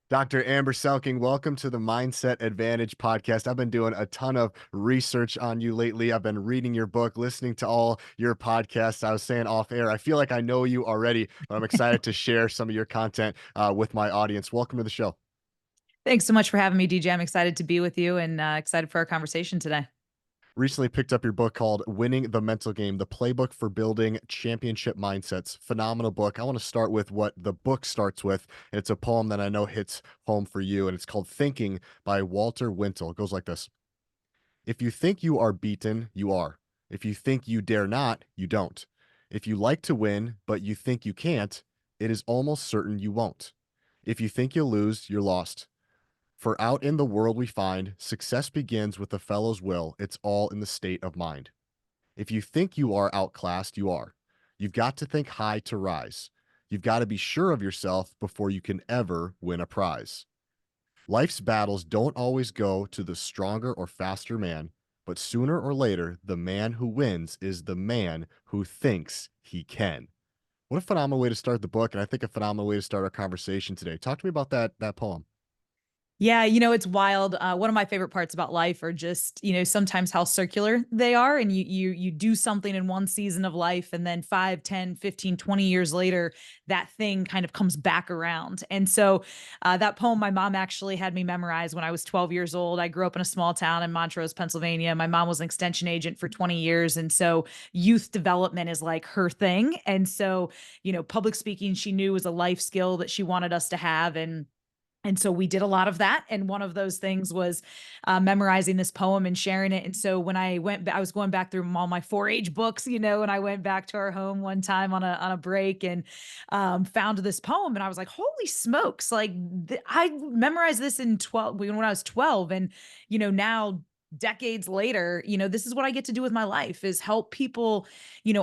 Dr. Amber Selking, welcome to the Mindset Advantage podcast. I've been doing a ton of research on you lately. I've been reading your book, listening to all your podcasts. I was saying off air, I feel like I know you already, but I'm excited to share some of your content with my audience. Welcome to the show. Thanks so much for having me, DJ. I'm excited to be with you and excited for our conversation today. Recently picked up your book called Winning the Mental Game, the Playbook for Building Championship Mindsets. Phenomenal book. I want to start with what the book starts with. It's a poem that I know hits home for you, and it's called Thinking by Walter Wintel. It goes like this. If you think you are beaten, you are. If you think you dare not, you don't. If you like to win, but you think you can't, it is almost certain you won't. If you think you'll lose, you're lost. For out in the world we find, success begins with the fellow's will. It's all in the state of mind. If you think you are outclassed, you are. You've got to think high to rise. You've got to be sure of yourself before you can ever win a prize. Life's battles don't always go to the stronger or faster man, but sooner or later, the man who wins is the man who thinks he can. What a phenomenal way to start the book, and I think a phenomenal way to start our conversation today. Talk to me about that poem. Yeah, it's wild. One of my favorite parts about life are just, sometimes how circular they are. And you do something in one season of life, and then 5, 10, 15, 20 years later, that thing kind of comes back around. And so that poem, my mom actually had me memorize when I was 12 years old. I grew up in a small town in Montrose, Pennsylvania. My mom was an extension agent for 20 years. And so youth development is like her thing. And so, public speaking, she knew was a life skill that she wanted us to have. And so we did a lot of that. And one of those things was memorizing this poem and sharing it. And so when I was going back through all my 4-H books, and I went back to our home one time on a break and found this poem. And I was like, holy smokes. Like I memorized this when I was 12. And, now decades later, this is what I get to do with my life is help people,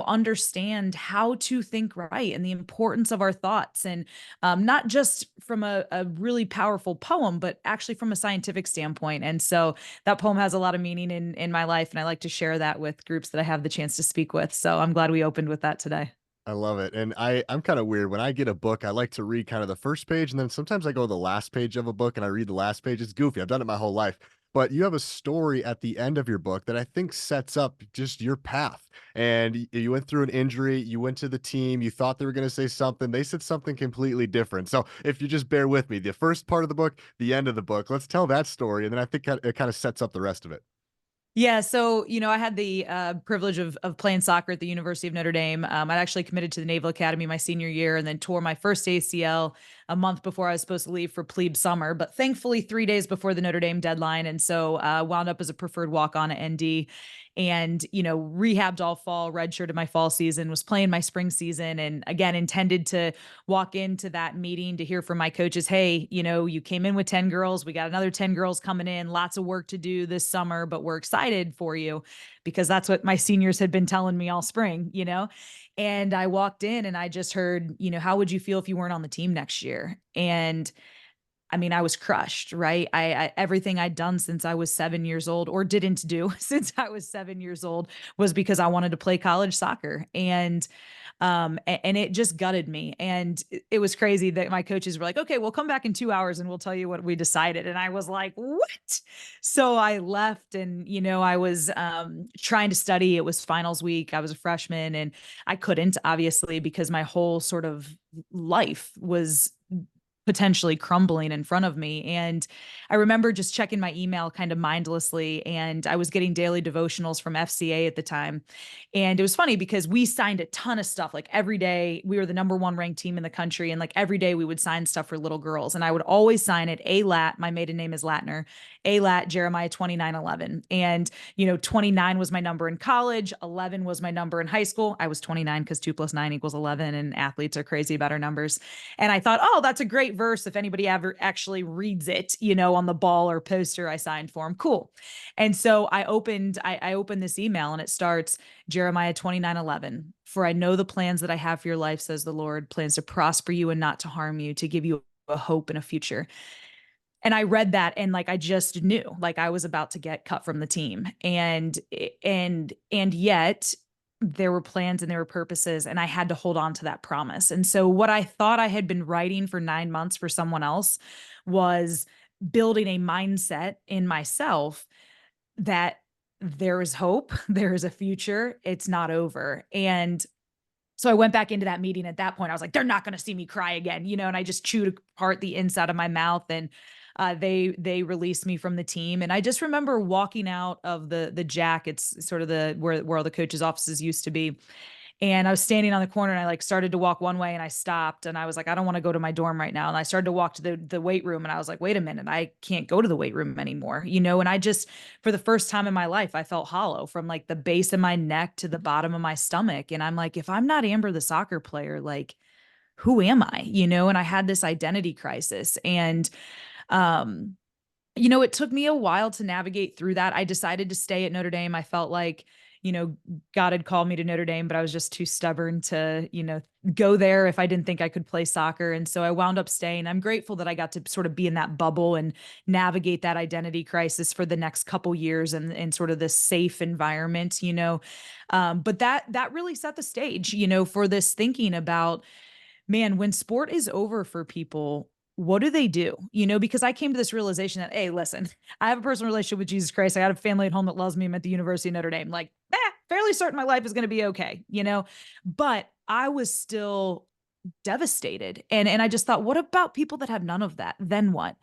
understand how to think right and the importance of our thoughts. And not just from a really powerful poem, but actually from a scientific standpoint. And so that poem has a lot of meaning in my life. And I like to share that with groups that I have the chance to speak with. So I'm glad we opened with that today. I love it. And I'm kind of weird. When I get a book, I like to read kind of the first page, and then sometimes I go to the last page of a book and I read the last page. It's goofy. I've done it my whole life. But you have a story at the end of your book that I think sets up just your path. And you went through an injury, you went to the team, you thought they were going to say something. They said something completely different. So if you just bear with me, the first part of the book, the end of the book, let's tell that story. And then I think it kind of sets up the rest of it. Yeah, so I had the privilege of playing soccer at the University of Notre Dame. I'd actually committed to the Naval Academy my senior year, and then tore my first ACL a month before I was supposed to leave for plebe summer. But thankfully, 3 days before the Notre Dame deadline, and so wound up as a preferred walk on at ND, and rehabbed all fall, redshirted my fall season, was playing my spring season, and again intended to walk into that meeting to hear from my coaches, hey, you came in with 10 girls, we got another 10 girls coming in, lots of work to do this summer, but we're excited for you, because that's what my seniors had been telling me all spring. And I walked in and I just heard, how would you feel if you weren't on the team next year? And I mean, I was crushed, right? Everything I'd done since I was 7 years old, or didn't do since I was 7 years old, was because I wanted to play college soccer. And it just gutted me. And it was crazy that my coaches were like, okay, we'll come back in 2 hours and we'll tell you what we decided. And I was like, what? So I left, and, I was trying to study. It was finals week. I was a freshman, and I couldn't, obviously, because my whole sort of life was potentially crumbling in front of me. And I remember just checking my email kind of mindlessly, and I was getting daily devotionals from FCA at the time. And it was funny because we signed a ton of stuff. Like every day, we were the #1 ranked team in the country. And like every day we would sign stuff for little girls. And I would always sign it ALAT. My maiden name is Latner. ALAT Jeremiah 29:11. And 29 was my number in college. 11 was my number in high school. I was 29 because 2 + 9 = 11. And athletes are crazy about our numbers. And I thought, oh, that's a great verse if anybody ever actually reads it, on the ball or poster I signed for him. Cool. And so I opened this email, and it starts Jeremiah 29:11. For I know the plans that I have for your life, says the Lord, plans to prosper you and not to harm you, to give you a hope and a future. And I read that, and like I just knew like I was about to get cut from the team. And yet there were plans and there were purposes, and I had to hold on to that promise. And so what I thought I had been writing for 9 months for someone else was building a mindset in myself that there is hope, there is a future, it's not over. And so I went back into that meeting. At that point, I was like, they're not going to see me cry again, and I just chewed apart the inside of my mouth, and they released me from the team. And I just remember walking out of the Jack. It's sort of the where all the coaches' offices used to be, and I was standing on the corner, and I like started to walk one way, and I stopped, and I was like, I don't want to go to my dorm right now. And I started to walk to the weight room, and I was like, wait a minute, I can't go to the weight room anymore, And I just, for the first time in my life, I felt hollow from like the base of my neck to the bottom of my stomach. And I'm like, if I'm not Amber, the soccer player, like, who am I? And I had this identity crisis. And um, it took me a while to navigate through that. I decided to stay at Notre Dame. I felt like, God had called me to Notre Dame, but I was just too stubborn to, go there if I didn't think I could play soccer. And so I wound up staying. I'm grateful that I got to sort of be in that bubble and navigate that identity crisis for the next couple years and sort of this safe environment. But that really set the stage, for this thinking about, man, when sport is over for people, what do they do? Because I came to this realization that, hey, listen, I have a personal relationship with Jesus Christ. I got a family at home that loves me. I'm at the University of Notre Dame. Like, fairly certain my life is going to be okay. But I was still devastated. And I just thought, what about people that have none of that? Then what?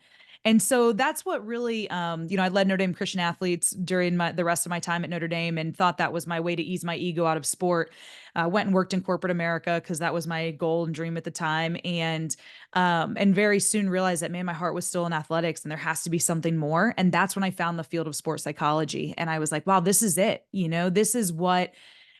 And so that's what really, I led Notre Dame Christian athletes during the rest of my time at Notre Dame, and thought that was my way to ease my ego out of sport. Went and worked in corporate America because that was my goal and dream at the time. And very soon realized that, man, my heart was still in athletics and there has to be something more. And that's when I found the field of sports psychology. And I was like, wow, this is it. This is what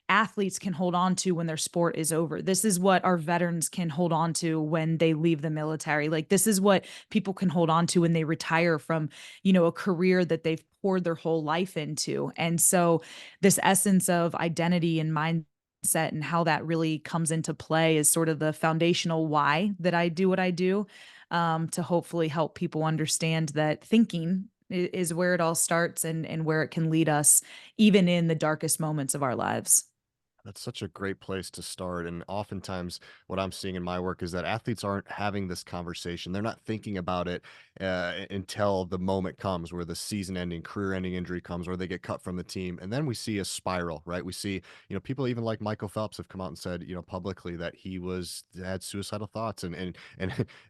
athletes can hold on to when their sport is over. This is what our veterans can hold on to when they leave the military. Like, this is what people can hold on to when they retire from, a career that they've poured their whole life into. And so this essence of identity and mindset and how that really comes into play is sort of the foundational why that I do what I do, to hopefully help people understand that thinking is where it all starts, and where it can lead us even in the darkest moments of our lives. That's such a great place to start. And oftentimes, what I'm seeing in my work is that athletes aren't having this conversation. They're not thinking about it until the moment comes where the season ending, career ending injury comes, or they get cut from the team. And then we see a spiral, right? We see, people even like Michael Phelps have come out and said, publicly that he had suicidal thoughts. And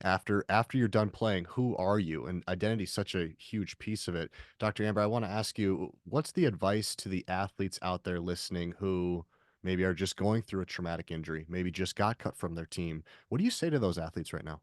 after you're done playing, who are you? And identity is such a huge piece of it. Dr. Amber, I want to ask you, what's the advice to the athletes out there listening who maybe are just going through a traumatic injury, maybe just got cut from their team? What do you say to those athletes right now?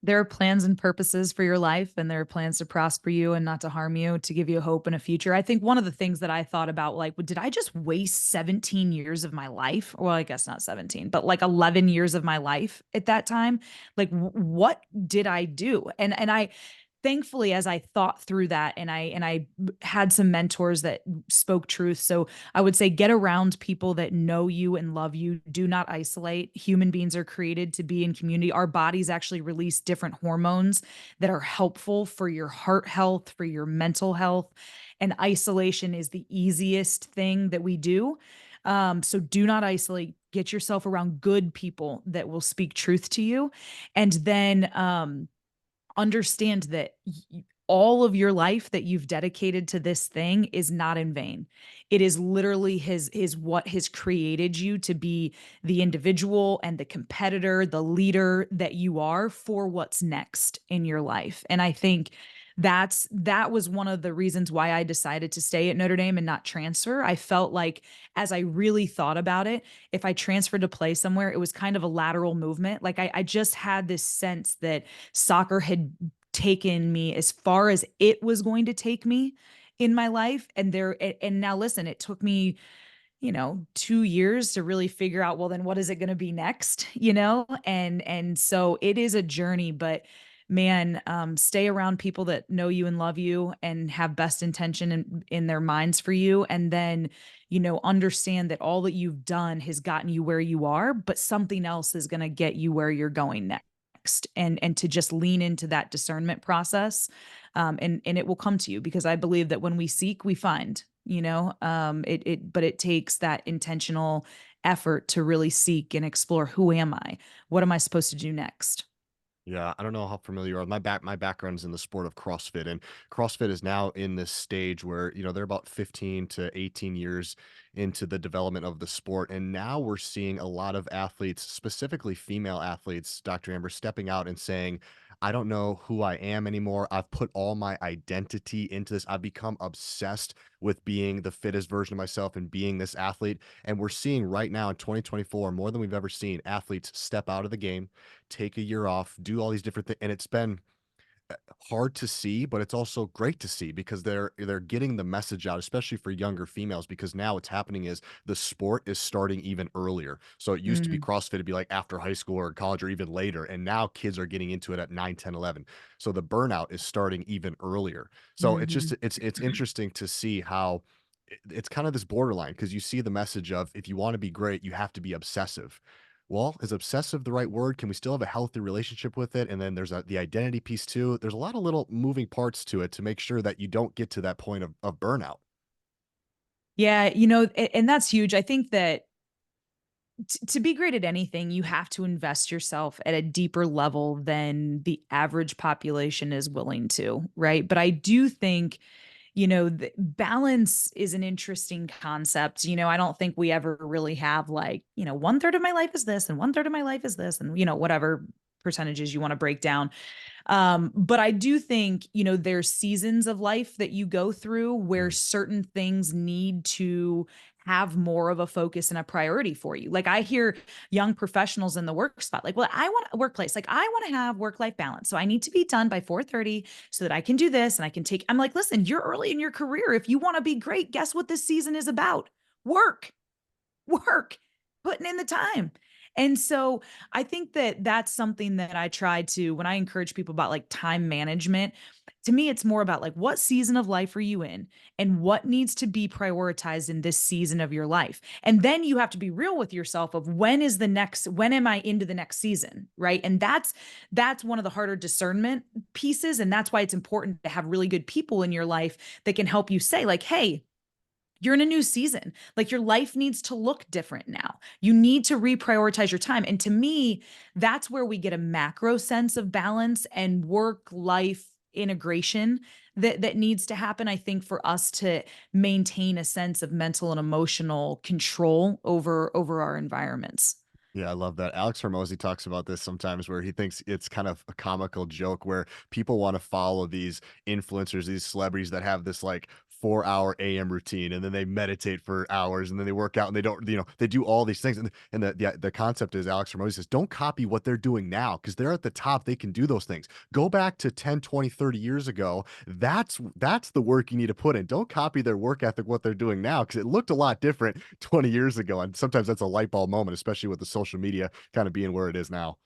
There are plans and purposes for your life, and there are plans to prosper you and not to harm you, to give you hope and a future. I think one of the things that I thought about, like, did I just waste 17 years of my life? Well, I guess not 17, but like 11 years of my life at that time. Like, what did I do? And I, thankfully, as I thought through that, and I had some mentors that spoke truth. So I would say, get around people that know you and love you. Do not isolate. Human beings are created to be in community. Our bodies actually release different hormones that are helpful for your heart health, for your mental health. And isolation is the easiest thing that we do. So do not isolate. Get yourself around good people that will speak truth to you. And then understand that all of your life that you've dedicated to this thing is not in vain. It is literally his what has created you to be, the individual and the competitor, the leader that you are for what's next in your life. And I think that was one of the reasons why I decided to stay at Notre Dame and not transfer. I felt like, as I really thought about it, if I transferred to play somewhere, it was kind of a lateral movement. Like, I just had this sense that soccer had taken me as far as it was going to take me in my life. And now listen, it took me, 2 years to really figure out, well, then what is it going to be next? And so it is a journey, but man, stay around people that know you and love you and have best intention in their minds for you. And then, understand that all that you've done has gotten you where you are, but something else is going to get you where you're going next. next, and to just lean into that discernment process. And it will come to you, because I believe that when we seek, we find, but it takes that intentional effort to really seek and explore, who am I? What am I supposed to do next? Yeah, I don't know how familiar you are. My background is in the sport of CrossFit, and CrossFit is now in this stage where, they're about 15 to 18 years into the development of the sport. And now we're seeing a lot of athletes, specifically female athletes, Dr. Amber, stepping out and saying, I don't know who I am anymore. I've put all my identity into this. I've become obsessed with being the fittest version of myself and being this athlete. And we're seeing right now in 2024, more than we've ever seen, athletes step out of the game, take a year off, do all these different things, and it's been hard to see, but it's also great to see because they're getting the message out, especially for younger females, because now what's happening is the sport is starting even earlier. So it used to be Mm, CrossFit to be like after high school or college or even later, and now kids are getting into it at 9, 10, 11. So the burnout is starting even earlier. So it's just mhm. it's interesting to see how it's kind of this borderline, because you see the message of, if you want to be great, you have to be obsessive. Well, is obsessive the right word? Can we still have a healthy relationship with it? And then there's the identity piece too. There's a lot of little moving parts to it to make sure that you don't get to that point of burnout. Yeah, and that's huge. I think that to be great at anything, you have to invest yourself at a deeper level than the average population is willing to, right? But I do think, the balance is an interesting concept. I don't think we ever really have, like, one third of my life is this and one third of my life is this, and whatever percentages you want to break down. But I do think, there's seasons of life that you go through where Mm, certain things need to have more of a focus and a priority for you. Like, I hear young professionals in the work spot, like, well, I want a workplace, like I want to have work-life balance. So I need to be done by 4:30 so that I can do this and I can take, I'm like, listen, you're early in your career. If you want to be great, guess what this season is about? Work. Work, putting in the time. And so I think that that's something that I try to, when I encourage people about like time management, to me, it's more about like, what season of life are you in and what needs to be prioritized in this season of your life. And then you have to be real with yourself of, when am I into the next season? Right. And that's one of the harder discernment pieces. And that's why it's important to have really good people in your life that can help you say, like, hey, you're in a new season. Like, your life needs to look different now. You need to reprioritize your time. And to me, that's where we get a macro sense of balance and work life integration that needs to happen, I think, for us to maintain a sense of mental and emotional control over our environments. yeah, I love that. Alex Hormozy talks about this sometimes, where he thinks it's kind of a comical joke where people want to follow these influencers, these celebrities that have this like 4-hour AM routine, and then they meditate for hours, and then they work out, and they don't, they do all these things. And the concept is, Alex Hormozy says, don't copy what they're doing now, because they're at the top. They can do those things. Go back to 10, 20, 30 years ago. That's the work you need to put in. Don't copy their work ethic, what they're doing now, because it looked a lot different 20 years ago. And sometimes that's a light bulb moment, especially with the social media kind of being where it is now.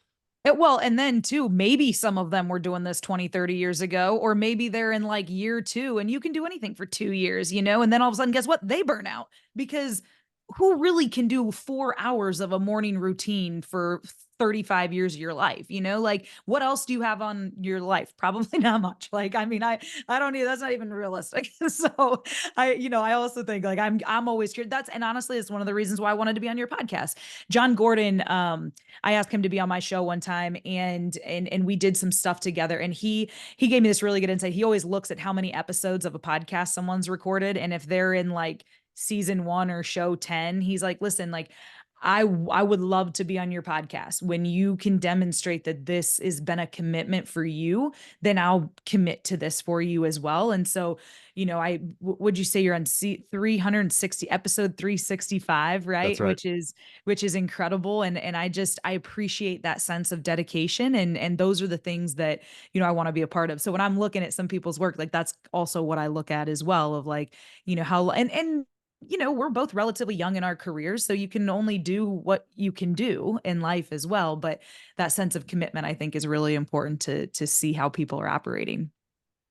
Well, and then too, maybe some of them were doing this 20, 30 years ago, or maybe they're in like year two and you can do anything for 2 years, and then all of a sudden, guess what? They burn out, because who really can do 4 hours of a morning routine for 35 years of your life? Like, what else do you have on your life? Probably not much. Like, I mean, I don't need, that's not even realistic. So I also think, like, I'm always curious. And honestly, it's one of the reasons why I wanted to be on your podcast. John Gordon, I asked him to be on my show one time, and we did some stuff together, and he gave me this really good insight. He always looks at how many episodes of a podcast someone's recorded, and if they're in like season 1 or show 10, he's like, listen, like, I would love to be on your podcast. When you can demonstrate that this has been a commitment for you, then I'll commit to this for you as well. And so, would you say you're on 360, episode 365, That's right? right. Which is incredible. And I appreciate that sense of dedication. And those are the things that, I want to be a part of. So when I'm looking at some people's work, like, that's also what I look at as well, of like, how, and we're both relatively young in our careers, so you can only do what you can do in life as well. But that sense of commitment, I think, is really important to see how people are operating.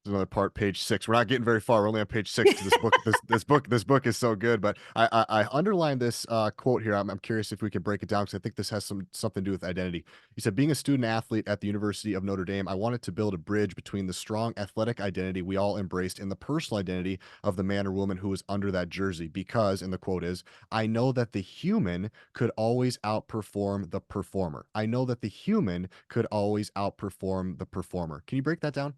There's another part, page 6. We're not getting very far. We're only on page 6 because this book is so good. But I underlined this quote here. I'm curious if we can break it down because I think this has something to do with identity. He said, "Being a student athlete at the University of Notre Dame, I wanted to build a bridge between the strong athletic identity we all embraced and the personal identity of the man or woman who was under that jersey. Because," and the quote is, "I know that the human could always outperform the performer. I know that the human could always outperform the performer." Can you break that down?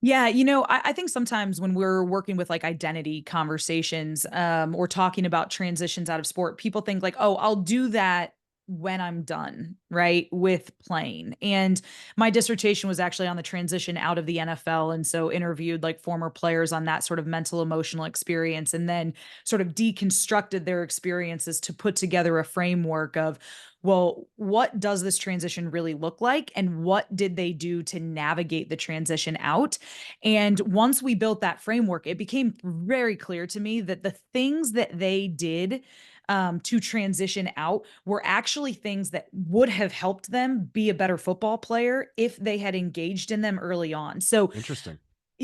Yeah, I think sometimes when we're working with like identity conversations, or talking about transitions out of sport, people think like, oh, I'll do that when I'm done, right, with playing. And my dissertation was actually on the transition out of the NFL. And so interviewed like former players on that sort of mental, emotional experience, and then sort of deconstructed their experiences to put together a framework of, well, what does this transition really look like? And what did they do to navigate the transition out? And once we built that framework, it became very clear to me that the things that they did to transition out were actually things that would have helped them be a better football player if they had engaged in them early on. Interesting.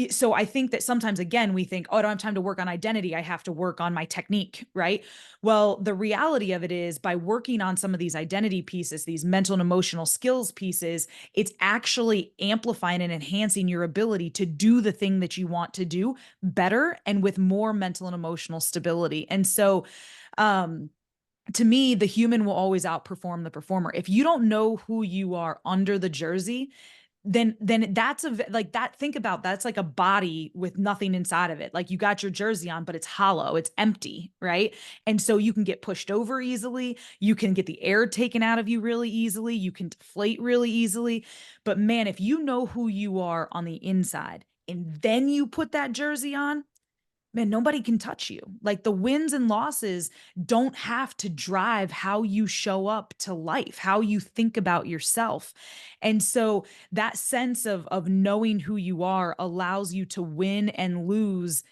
So I think that sometimes again we think, oh, I don't have time to work on identity. I have to work on my technique, right? Well, the reality of it is by working on some of these identity pieces, these mental and emotional skills pieces, it's actually amplifying and enhancing your ability to do the thing that you want to do better and with more mental and emotional stability. And so um to me, the human will always outperform the performer. If you don't know who you are under the jersey, then that's like that. Think about that's like a body with nothing inside of it. Like you got your jersey on, but it's hollow, it's empty, right? And so you can get pushed over easily. You can get the air taken out of you really easily. You can deflate really easily. But man, if you know who you are on the inside and then you put that jersey on, man, nobody can touch you. Like the wins and losses don't have to drive how you show up to life, how you think about yourself. And so that sense of knowing who you are allows you to win and lose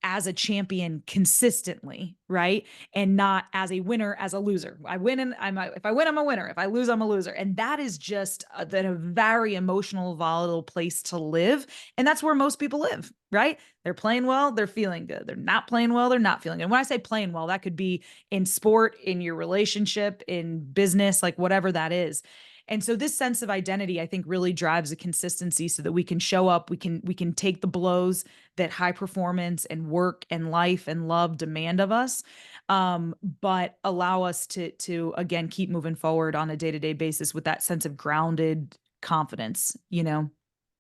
as a champion consistently, right? And not as a winner, as a loser. I win and if I win, I'm a winner. If I lose, I'm a loser. And that is just a very emotional, volatile place to live. And that's where most people live, right? They're playing well, they're feeling good. They're not playing well, they're not feeling good. And when I say playing well, that could be in sport, in your relationship, in business, like whatever that is. And so this sense of identity, I think, really drives a consistency so that we can show up, we can take the blows that high performance and work and life and love demand of us, but allow us to again keep moving forward on a day to day basis with that sense of grounded confidence.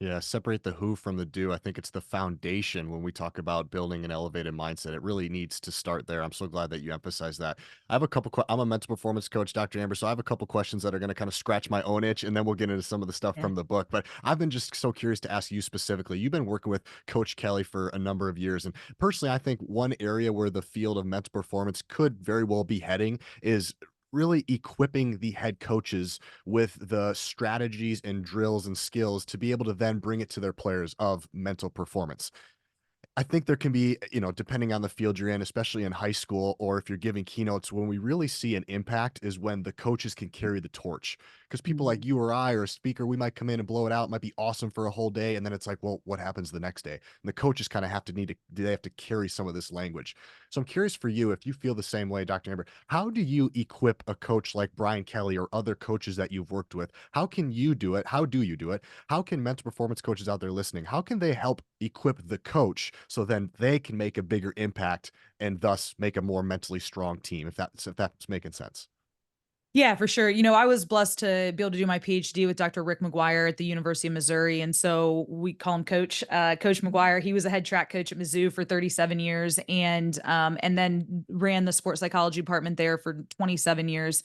Yeah, separate the who from the do. I think it's the foundation when we talk about building an elevated mindset. It really needs to start there. I'm so glad that you emphasize that. I have a couple. I'm a mental performance coach, Dr. Amber, so I have a couple questions that are going to kind of scratch my own itch, and then we'll get into some of the stuff Yeah. from the book. But I've been just so curious to ask you specifically. You've been working with Coach Kelly for a number of years, and personally, I think one area where the field of mental performance could very well be heading is really equipping the head coaches with the strategies and drills and skills to be able to then bring it to their players of mental performance. I think there can be, depending on the field you're in, especially in high school, or if you're giving keynotes, when we really see an impact is when the coaches can carry the torch. Because people like Mhm. you or I or a speaker, we might come in and blow it out. It might be awesome for a whole day. And then it's like, well, what happens the next day? And the coaches kind of they have to carry some of this language. So I'm curious for you, if you feel the same way, Dr. Amber, how do you equip a coach like Brian Kelly or other coaches that you've worked with? How can you do it? How do you do it? How can mental performance coaches out there listening, how can they help equip the coach so then they can make a bigger impact and thus make a more mentally strong team, if that's making sense? Yeah, for sure. I was blessed to be able to do my PhD with Dr. Rick McGuire at the University of Missouri. And so we call him Coach. Coach McGuire, he was a head track coach at Mizzou for 37 years and then ran the sports psychology department there for 27 years.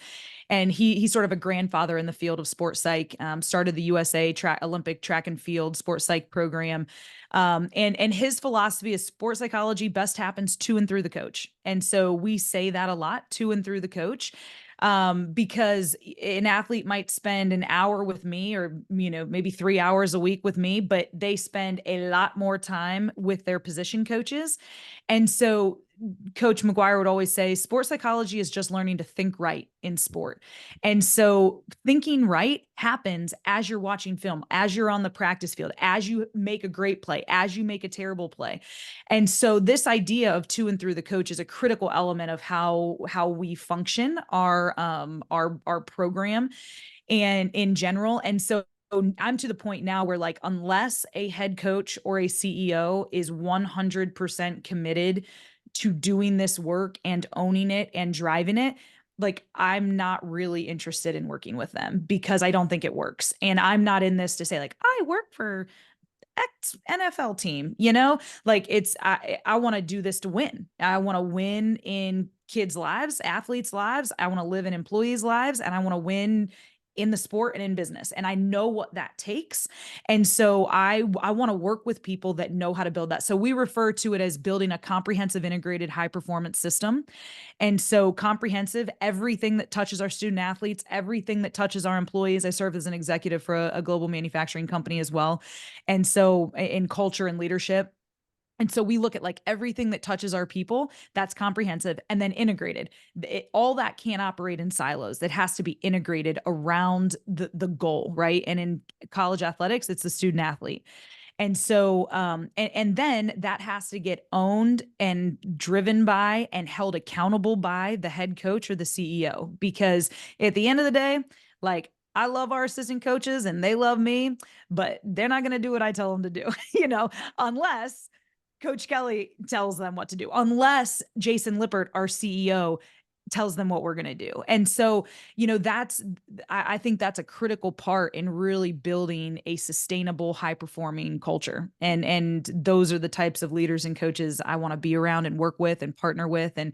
And he's sort of a grandfather in the field of sports psych, started the USA Olympic track and field sports psych program. And his philosophy is sports psychology best happens to and through the coach. And so we say that a lot, to and through the coach, because an athlete might spend an hour with me or, maybe 3 hours a week with me, but they spend a lot more time with their position coaches. And so Coach McGuire would always say sports psychology is just learning to think right in sport. And so thinking right happens as you're watching film, as you're on the practice field, as you make a great play, as you make a terrible play. And so this idea of to and through the coach is a critical element of how we function our program and in general. And so I'm to the point now where, like, unless a head coach or a CEO is 100% committed to doing this work and owning it and driving it, like, I'm not really interested in working with them because I don't think it works. And I'm not in this to say, like, I work for X NFL team, you know? Like, I want to do this to win. I want to win in kids' lives, athletes' lives. I want to live in employees' lives, and I want to win in the sport and in business. And I know what that takes. And so I want to work with people that know how to build that. So we refer to it as building a comprehensive integrated high performance system. And so comprehensive, everything that touches our student athletes, everything that touches our employees. I serve as an executive for a global manufacturing company as well. And so in culture and leadership. And so we look at, like, everything that touches our people, that's comprehensive, and then integrated. All that can't operate in silos. That has to be integrated around the goal, right? And in college athletics, it's the student athlete. And so, and then that has to get owned and driven by and held accountable by the head coach or the CEO. Because at the end of the day, like, I love our assistant coaches and they love me, but they're not going to do what I tell them to do, unless Coach Kelly tells them what to do, unless Jason Lippert, our CEO, tells them what we're going to do. And so, I think that's a critical part in really building a sustainable, high performing culture. And those are the types of leaders and coaches I want to be around and work with and partner with. And,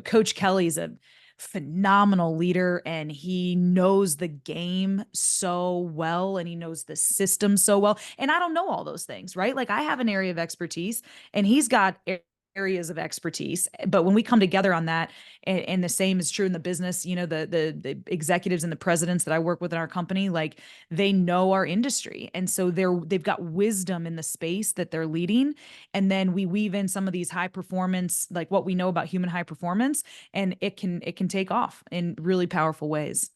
Coach Kelly's a phenomenal leader, and he knows the game so well, and he knows the system so well. And I don't know all those things, right? Like, I have an area of expertise and he's got areas of expertise. But when we come together on that, and the same is true in the business, the executives and the presidents that I work with in our company, like, they know our industry. And so they've got wisdom in the space that they're leading. And then we weave in some of these high performance, like what we know about human high performance, and it can take off in really powerful ways.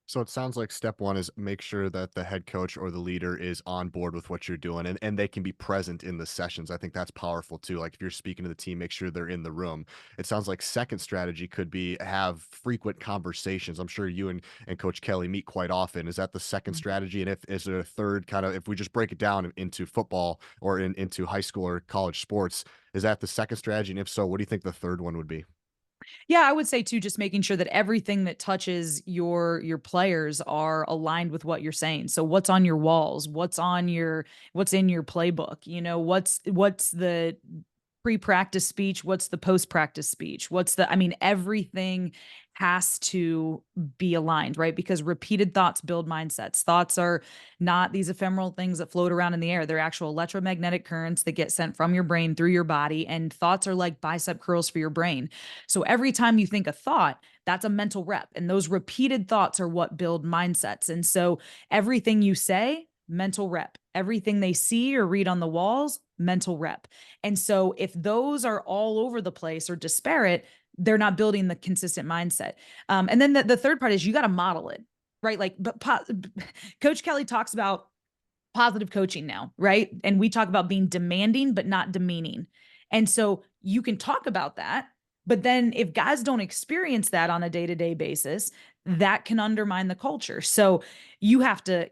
So it sounds like step one is make sure that the head coach or the leader is on board with what you're doing, and they can be present in the sessions. I think that's powerful too. Like, if you're speaking to the team, make sure they're in the room. It sounds like second strategy could be have frequent conversations. I'm sure you and Coach Kelly meet quite often. Is that the second strategy? And if is there a third kind of, if we just break it down into football or into high school or college sports, is that the second strategy? And if so, what do you think the third one would be? Yeah, I would say too, just making sure that everything that touches your players are aligned with what you're saying. So what's on your walls? What's in your playbook? What's the pre-practice speech? What's the post-practice speech? I mean, everything has to be aligned, right? Because repeated thoughts build mindsets. Thoughts are not these ephemeral things that float around in the air. They're actual electromagnetic currents that get sent from your brain through your body. And thoughts are like bicep curls for your brain. So every time you think a thought, that's a mental rep. And those repeated thoughts are what build mindsets. And so everything you say, mental rep. Everything they see or read on the walls, mental rep. And so if those are all over the place or disparate, they're not building the consistent mindset. And then the third part is you got to model it, right? Like, Coach Kelly talks about positive coaching now, right? And we talk about being demanding, but not demeaning. And so you can talk about that, but then if guys don't experience that on a day-to-day basis, that can undermine the culture. So you have to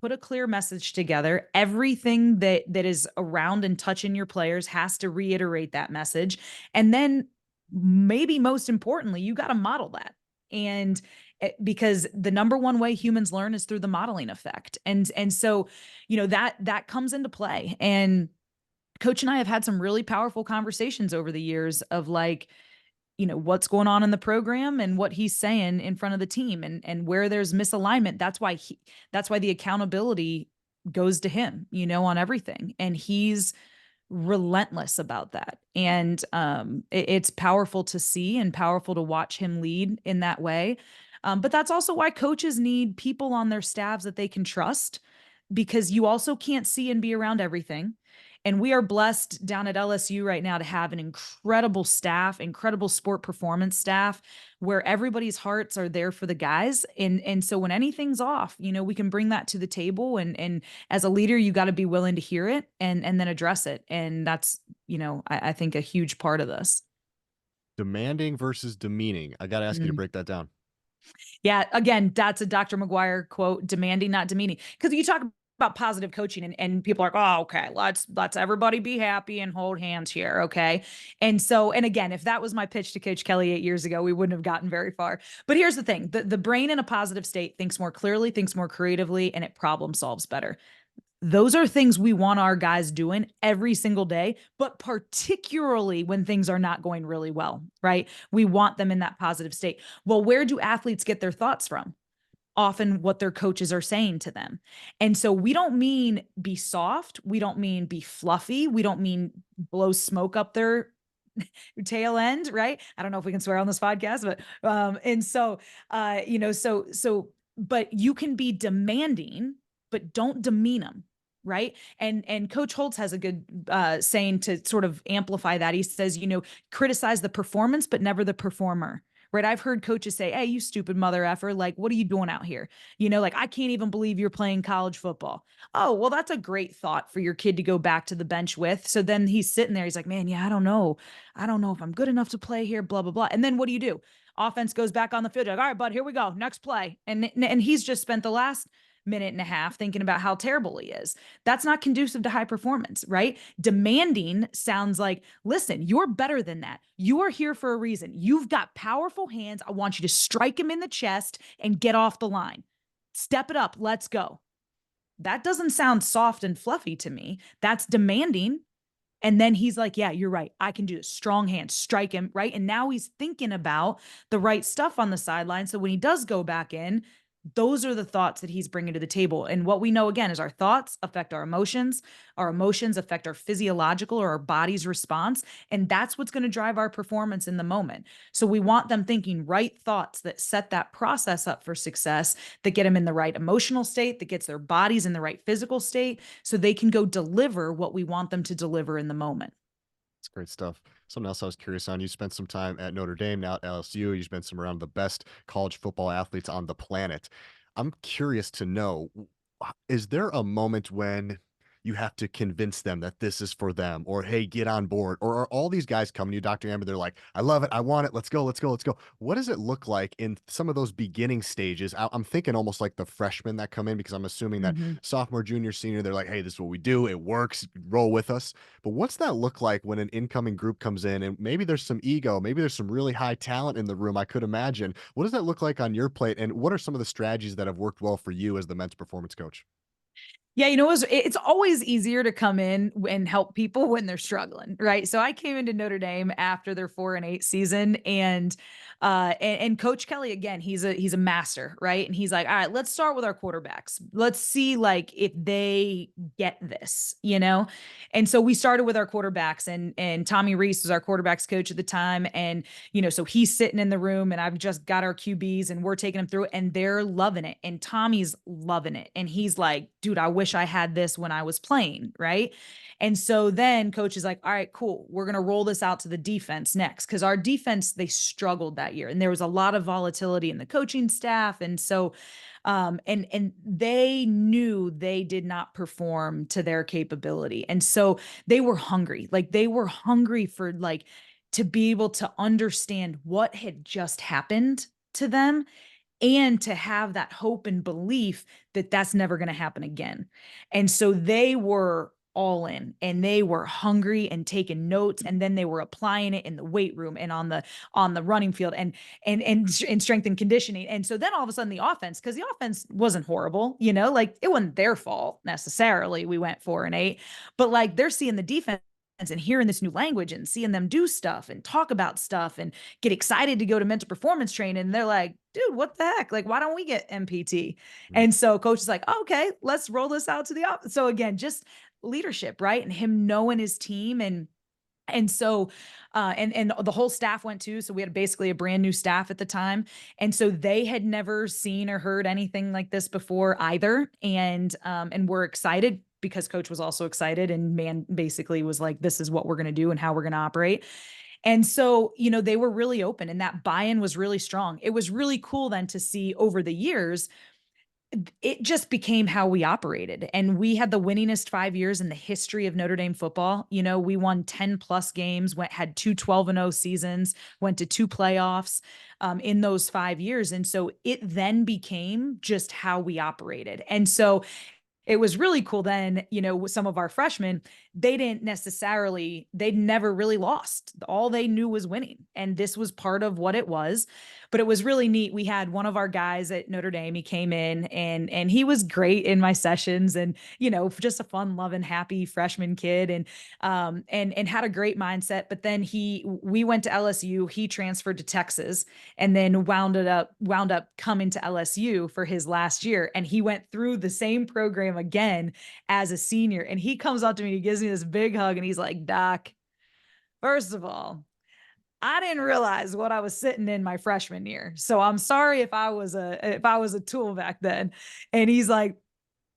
put a clear message together. Everything that is around and touching your players has to reiterate that message. And then maybe most importantly, you got to model that. And because the number one way humans learn is through the modeling effect. And so, that comes into play. And Coach and I have had some really powerful conversations over the years of, like, what's going on in the program and what he's saying in front of the team, and where there's misalignment. That's why the accountability goes to him, on everything. And he's relentless about that. And it's powerful to see and powerful to watch him lead in that way. But that's also why coaches need people on their staffs that they can trust, because you also can't see and be around everything. And we are blessed down at LSU right now to have an incredible staff, incredible sport performance staff, where everybody's hearts are there for the guys. And so when anything's off, we can bring that to the table. And as a leader, you got to be willing to hear it and then address it. And that's, I think a huge part of this. Demanding versus demeaning. I gotta ask you to break that down. Yeah, again, that's a Dr. McGuire quote, demanding, not demeaning. Because you talk about positive coaching and people are like, oh, okay, let's everybody be happy and hold hands here. Okay. And again, if that was my pitch to Coach Kelly 8 years ago, we wouldn't have gotten very far. But here's the thing: the brain in a positive state thinks more clearly, thinks more creatively, and it problem solves better. Those are things we want our guys doing every single day, but particularly when things are not going really well, right? We want them in that positive state. Well, where do athletes get their thoughts from? Often what their coaches are saying to them. And so we don't mean be soft. We don't mean be fluffy. We don't mean blow smoke up their tail end, right? I don't know if we can swear on this podcast, but and so but you can be demanding, but don't demean them, right? And Coach Holtz has a good saying to sort of amplify that. He says, criticize the performance, but never the performer. Right. I've heard coaches say, hey, you stupid mother effer. Like, what are you doing out here? Like, I can't even believe you're playing college football. Oh, well, that's a great thought for your kid to go back to the bench with. So then he's sitting there. He's like, man, yeah, I don't know. I don't know if I'm good enough to play here, blah, blah, blah. And then what do? Offense goes back on the field. You're like, all right, bud, here we go. Next play. And he's just spent the last minute and a half thinking about how terrible he is. That's not conducive to high performance, right? Demanding sounds like, listen, you're better than that. You are here for a reason. You've got powerful hands. I want you to strike him in the chest and get off the line. Step it up. Let's go. That doesn't sound soft and fluffy to me. That's demanding. And then he's like, yeah, you're right. I can do this. Strong hand, strike him, right? And now he's thinking about the right stuff on the sideline. So when he does go back in, those are the thoughts that he's bringing to the table. And what we know again is our thoughts affect our emotions affect our physiological or our body's response. And that's what's going to drive our performance in the moment. So we want them thinking right thoughts that set that process up for success, that get them in the right emotional state, that gets their bodies in the right physical state so they can go deliver what we want them to deliver in the moment. It's great stuff. Something else I was curious on. You spent some time at Notre Dame, now at LSU. You spent some around the best college football athletes on the planet. I'm curious to know, is there a moment when you have to convince them that this is for them, or hey, get on board? Or are all these guys coming to you, Dr. Amber? They're like, I love it. I want it. Let's go. Let's go. Let's go. What does it look like in some of those beginning stages? I'm thinking almost like the freshmen that come in, because I'm assuming that Mhm. sophomore, junior, senior, they're like, hey, this is what we do. It works. Roll with us. But what's that look like when an incoming group comes in and maybe there's some ego, maybe there's some really high talent in the room, I could imagine. What does that look like on your plate? And what are some of the strategies that have worked well for you as the men's performance coach? Yeah, it's always easier to come in and help people when they're struggling, right? So I came into Notre Dame after their 4-8 season, and Coach Kelly again, he's a master, right? And he's like, all right, let's start with our quarterbacks. Let's see like if they get this. And so we started with our quarterbacks, and Tommy Reese was our quarterbacks coach at the time, and so he's sitting in the room, and I've just got our QBs, and we're taking them through it, and they're loving it, and Tommy's loving it, and he's like, dude, I wish I had this when I was playing, right? And so then coach is like, all right, cool. We're going to roll this out to the defense next, because our defense, they struggled that year. And there was a lot of volatility in the coaching staff. And so, and they knew they did not perform to their capability. And so they were hungry. Like they were hungry for like to be able to understand what had just happened to them and to have that hope and belief that that's never going to happen again. And so they were all in and they were hungry and taking notes, and then they were applying it in the weight room and on the running field and in strength and conditioning. And so then all of a sudden the offense, because the offense wasn't horrible, like it wasn't their fault necessarily, we went 4-8, but like they're seeing the defense and hearing this new language and seeing them do stuff and talk about stuff and get excited to go to mental performance training. And they're like, dude, what the heck? Like, why don't we get MPT? Mm. And so coach is like, oh, okay, let's roll this out to the office. So again, just leadership, right? And him knowing his team and so, and the whole staff went too. So we had basically a brand new staff at the time, and so they had never seen or heard anything like this before either. And we're excited because coach was also excited and man basically was like, this is what we're going to do and how we're going to operate. And so, they were really open and that buy-in was really strong. It was really cool then to see over the years it just became how we operated. And we had the winningest 5 years in the history of Notre Dame football. We won 10 plus games, had two 12-0 seasons, went to two playoffs in those 5 years. And so it then became just how we operated. And so it was really cool then, with some of our freshmen, they'd never really lost. All they knew was winning. And this was part of what it was. But it was really neat. We had one of our guys at Notre Dame, he came in and he was great in my sessions and, just a fun, loving, happy freshman kid and had a great mindset. But then we went to LSU, he transferred to Texas and then wound up coming to LSU for his last year. And he went through the same program again as a senior. And he comes up to me, he gives me this big hug, and he's like, Doc, first of all, I didn't realize what I was sitting in my freshman year. So I'm sorry if I was a tool back then. And I was like,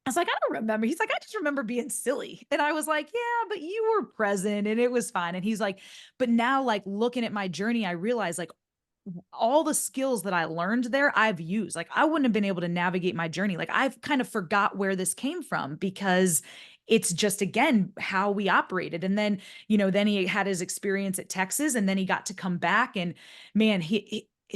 I don't remember. He's like, I just remember being silly. And I was like, yeah, but you were present and it was fine. And he's like, but now, like looking at my journey, I realized like all the skills that I learned there, I've used. Like I wouldn't have been able to navigate my journey. Like I've kind of forgot where this came from because it's just again how we operated. And then, then he had his experience at Texas and then he got to come back and man,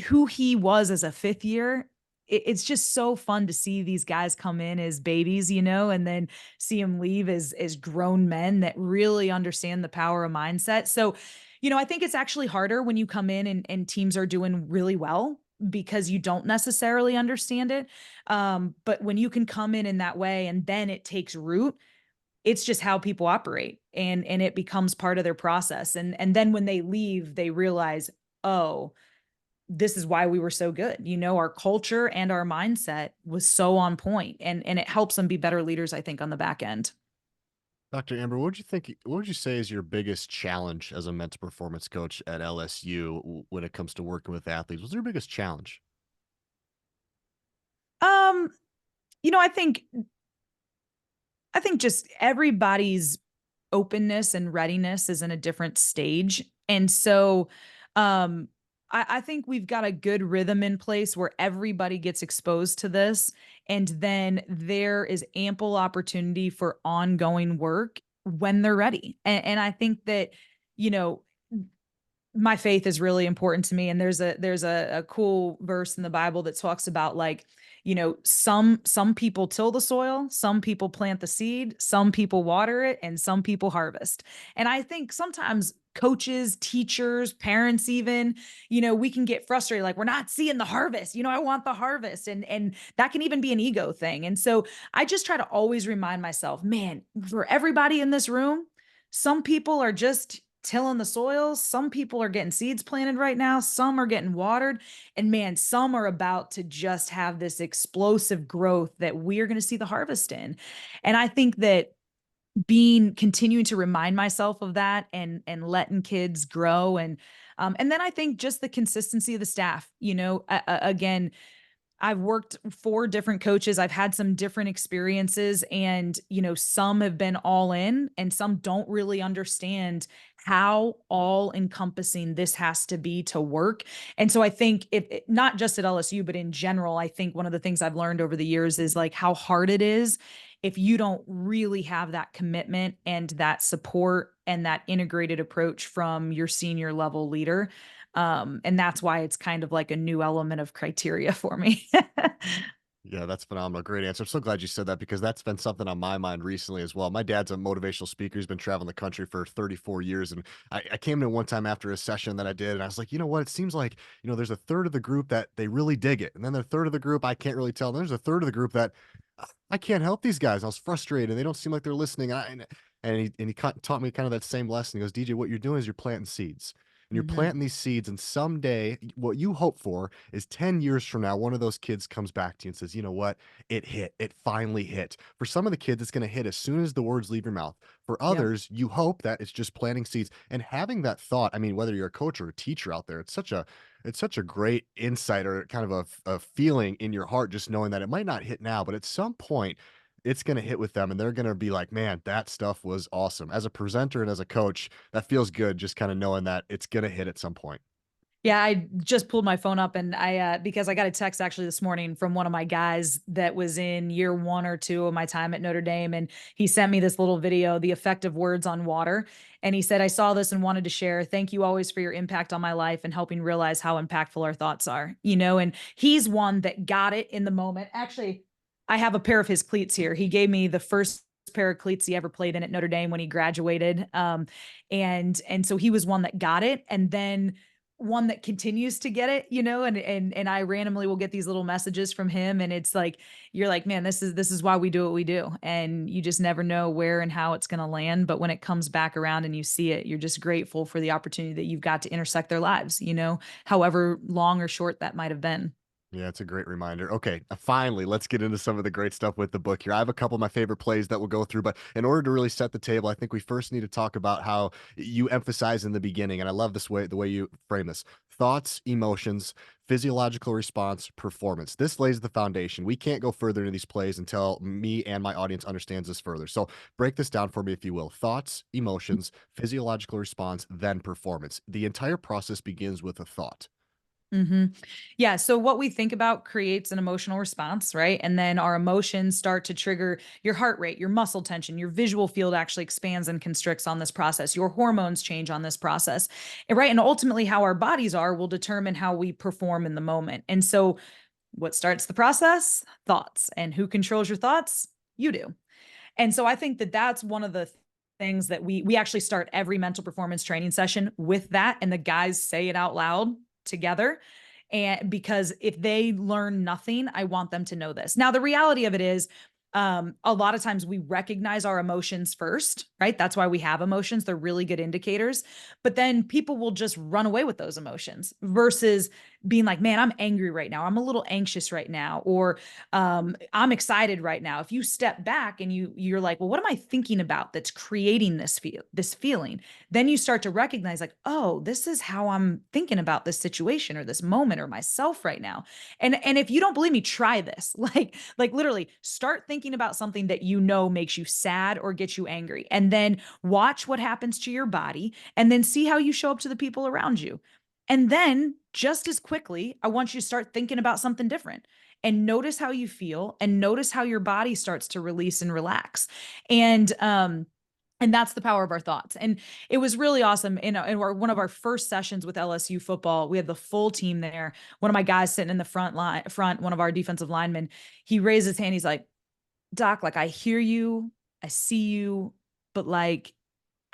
who he was as a fifth year, it's just so fun to see these guys come in as babies, and then see them leave as grown men that really understand the power of mindset. So, I think it's actually harder when you come in and teams are doing really well because you don't necessarily understand it. But when you can come in that way and then it takes root, it's just how people operate and it becomes part of their process. And then when they leave, they realize, oh, this is why we were so good. Our culture and our mindset was so on point and it helps them be better leaders, I think, on the back end. Dr. Amber, what would you say is your biggest challenge as a mental performance coach at LSU when it comes to working with athletes? What's your biggest challenge? Um, I think just everybody's openness and readiness is in a different stage. And so I think we've got a good rhythm in place where everybody gets exposed to this. And then there is ample opportunity for ongoing work when they're ready. And I think that, you know, my faith is really important to me and there's a cool verse in the Bible that talks about like some people till the soil, some people plant the seed, some people water it, and some people harvest. And I think sometimes coaches, teachers, parents even, we can get frustrated like we're not seeing the harvest. I want the harvest and that can even be an ego thing. And so I just try to always remind myself, man, for everybody in this room, some people are just tilling the soil. Some people are getting seeds planted right now. Some are getting watered. And man, some are about to just have this explosive growth that we are going to see the harvest in. And I think that continuing to remind myself of that and letting kids grow and then I think just the consistency of the staff, again, I've worked for different coaches. I've had some different experiences and, some have been all in and some don't really understand how all encompassing this has to be to work. And so I think not just at LSU, but in general, I think one of the things I've learned over the years is like how hard it is if you don't really have that commitment and that support and that integrated approach from your senior level leader. And that's why it's kind of like a new element of criteria for me. Yeah, that's phenomenal. Great answer. I'm so glad you said that because that's been something on my mind recently as well. My dad's a motivational speaker. He's been traveling the country for 34 years. And I came in one time after a session that I did, and I was like, you know what? It seems like, there's a third of the group that they really dig it. And then the third of the group, I can't really tell. And there's a third of the group that I can't help these guys. I was frustrated. They don't seem like they're listening. And he taught me kind of that same lesson. He goes, DJ, what you're doing is you're planting seeds. And you're Mhm. planting these seeds, and someday, what you hope for is 10 years from now, one of those kids comes back to you and says, you know what? It hit. It finally hit. For some of the kids, it's going to hit as soon as the words leave your mouth. For Yep. others, you hope that it's just planting seeds and having that thought. I mean, whether you're a coach or a teacher out there, it's such a great insight or kind of a feeling in your heart, just knowing that it might not hit now, but at some point, it's gonna hit with them, and they're gonna be like, "Man, that stuff was awesome." As a presenter and as a coach, that feels good just kinda knowing that it's gonna hit at some point. Yeah, I just pulled my phone up and because I got a text actually this morning from one of my guys that was in year 1 or 2 of my time at Notre Dame, and he sent me this little video, The Effect of Words on Water, and he said, "I saw this and wanted to share. Thank you always for your impact on my life and helping realize how impactful our thoughts are." And he's one that got it in the moment. Actually, I have a pair of his cleats here. He gave me the first pair of cleats he ever played in at Notre Dame when he graduated. And so he was one that got it, and then one that continues to get it, and I randomly will get these little messages from him, and it's like you're like, "Man, this is why we do what we do." And you just never know where and how it's going to land, but when it comes back around and you see it, you're just grateful for the opportunity that you've got to intersect their lives, however long or short that might have been. Yeah, it's a great reminder. Okay, finally, let's get into some of the great stuff with the book here. I have a couple of my favorite plays that we'll go through, but in order to really set the table, I think we first need to talk about how you emphasize in the beginning, and I love the way you frame this. Thoughts, emotions, physiological response, performance. This lays the foundation. We can't go further into these plays until me and my audience understands this further. So break this down for me, if you will. Thoughts, emotions, physiological response, then performance. The entire process begins with a thought. Mhm. Yeah, so what we think about creates an emotional response, right? And then our emotions start to trigger your heart rate, your muscle tension, your visual field actually expands and constricts on this process. Your hormones change on this process. And right, and ultimately how our bodies are will determine how we perform in the moment. And so what starts the process? Thoughts. And who controls your thoughts? You do. And so I think that that's one of the things that we actually start every mental performance training session with that, and the guys say it out loud together. And because if they learn nothing, I want them to know this. Now, the reality of it is, a lot of times we recognize our emotions first, right? That's why we have emotions. They're really good indicators. But then people will just run away with those emotions versus being like, man, I'm angry right now. I'm a little anxious right now, or I'm excited right now. If you step back and you're like, well, what am I thinking about that's creating this feeling? Then you start to recognize like, oh, this is how I'm thinking about this situation or this moment or myself right now. And if you don't believe me, try this. Like literally start thinking about something that makes you sad or gets you angry, and then watch what happens to your body, and then see how you show up to the people around you. And then just as quickly, I want you to start thinking about something different and notice how you feel and notice how your body starts to release and relax. And that's the power of our thoughts. And it was really awesome. One of our first sessions with LSU football, we had the full team there. One of my guys sitting in the front, one of our defensive linemen, he raised his hand. He's like, "Doc, like I hear you, I see you, but like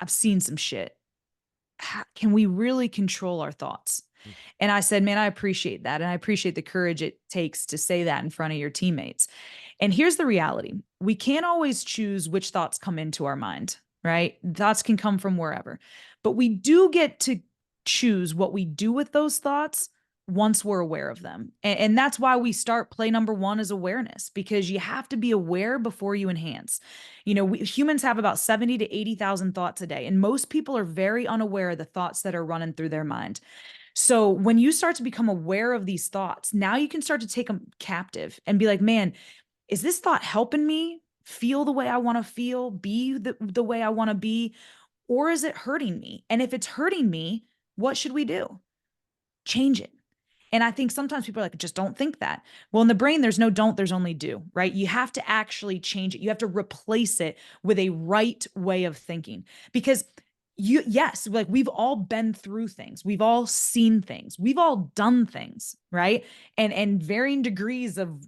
I've seen some shit. Can we really control our thoughts?" And I said, "Man, I appreciate that. And I appreciate the courage it takes to say that in front of your teammates." And here's the reality: we can't always choose which thoughts come into our mind, right? Thoughts can come from wherever, but we do get to choose what we do with those thoughts once we're aware of them. And that's why we start play number one is awareness, because you have to be aware before you enhance. Humans have about 70 to 80,000 thoughts a day, and most people are very unaware of the thoughts that are running through their mind. So when you start to become aware of these thoughts, now you can start to take them captive and be like, man, is this thought helping me feel the way I want to feel, be the way I want to be, or is it hurting me? And if it's hurting me, what should we do? Change it. And I think sometimes people are like, just don't think that. Well, in the brain, there's no don't, there's only do, right? You have to actually change it. You have to replace it with a right way of thinking. Because yes, like we've all been through things, we've all seen things, we've all done things, right? And varying degrees of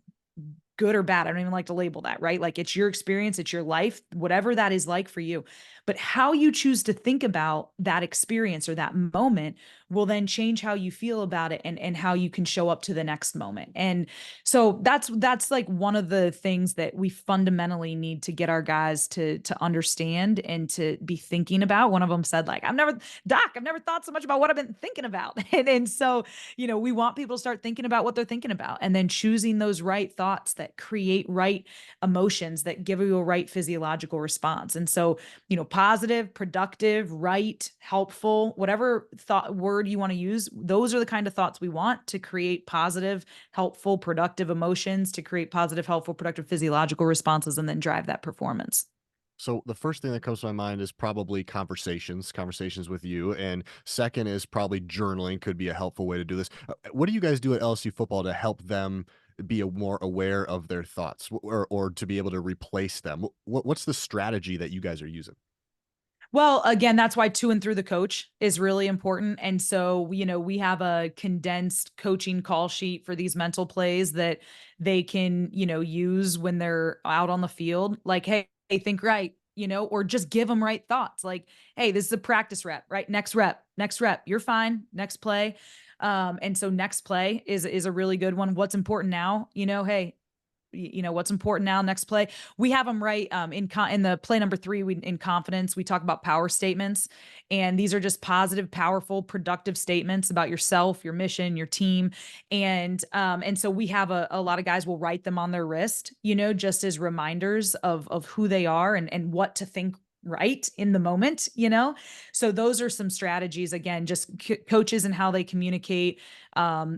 good or bad. I don't even like to label that, right? Like it's your experience, it's your life, whatever that is like for you. But how you choose to think about that experience or that moment will then change how you feel about it, and how you can show up to the next moment. And so that's like one of the things that we fundamentally need to get our guys to understand and to be thinking about. One of them said, like, I've never thought so much about what I've been thinking about. And so, we want people to start thinking about what they're thinking about, and then choosing those right thoughts that create right emotions that give you a right physiological response. And so, positive, productive, right, helpful, whatever thought word word you want to use, those are the kind of thoughts we want to create positive, helpful, productive emotions, to create positive, helpful, productive physiological responses, and then drive that performance. So the first thing that comes to my mind is probably conversations with you, and second is probably journaling could be a helpful way to do this. What do you guys do at LSU football to help them be more aware of their thoughts, or to be able to replace them? What's the strategy that you guys are using? Well, again, that's why to and through the coach is really important. And so, we have a condensed coaching call sheet for these mental plays that they can, use when they're out on the field. Like, hey, think right, or just give them right thoughts. Like, hey, this is a practice rep, right? Next rep, you're fine. Next play. And so next play is a really good one. What's important now? Hey, what's important now, next play. We have them right in the play number 3, we in confidence, we talk about power statements, and these are just positive, powerful, productive statements about yourself, your mission, your team. And so we have a lot of guys will write them on their wrist, just as reminders of who they are and what to think right in the moment. So those are some strategies, again, just coaches and how they communicate,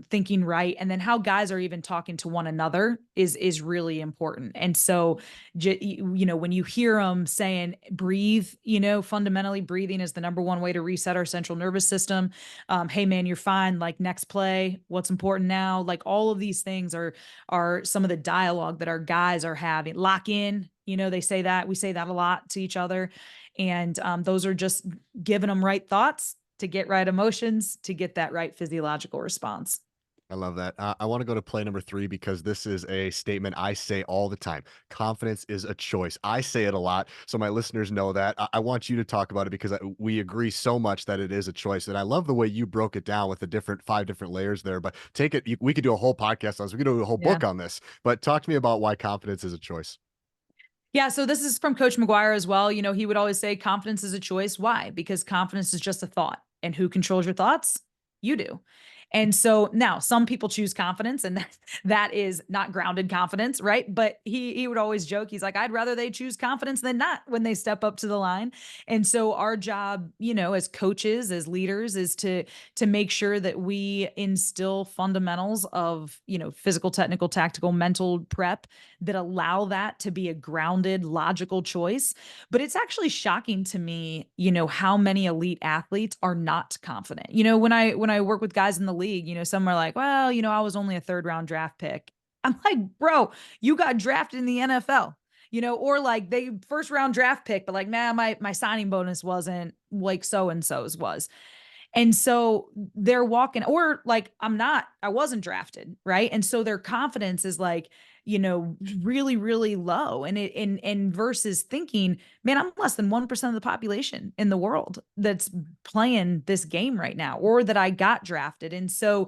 thinking right, and then how guys are even talking to one another is really important. And so, when you hear them saying breathe, fundamentally breathing is the number one way to reset our central nervous system. Hey man, you're fine. Like, next play, what's important now? Like, all of these things are some of the dialogue that our guys are having. Lock in. They say that, we say that a lot to each other, and those are just giving them right thoughts to get right emotions, to get that right physiological response. I love that. I want to go to play number 3 because this is a statement I say all the time. Confidence is a choice. I say it a lot, so my listeners know that. I want you to talk about it because we agree so much that it is a choice. And I love the way you broke it down with the 5 different layers there. But take it, we could do a whole podcast on this. We could do a whole Yeah. book on this. But talk to me about why confidence is a choice. Yeah, so this is from Coach McGuire as well. He would always say confidence is a choice. Why? Because confidence is just a thought. And who controls your thoughts? You do. And so now some people choose confidence, and that is not grounded confidence, right? But he would always joke, he's like, I'd rather they choose confidence than not when they step up to the line. And so our job, as coaches, as leaders, is to make sure that we instill fundamentals of, physical, technical, tactical, mental prep that allow that to be a grounded, logical choice. But it's actually shocking to me, how many elite athletes are not confident. When I work with guys in the league, some are like, well, I was only a third round draft pick. I'm like, bro, you got drafted in the NFL. Or like they first round draft pick, but like, man, my signing bonus wasn't like so and so's was. And so they're walking, or like, I wasn't drafted. Right. And so their confidence is like, really, really low. And and versus thinking, man, I'm less than 1% of the population in the world that's playing this game right now, or that I got drafted. And so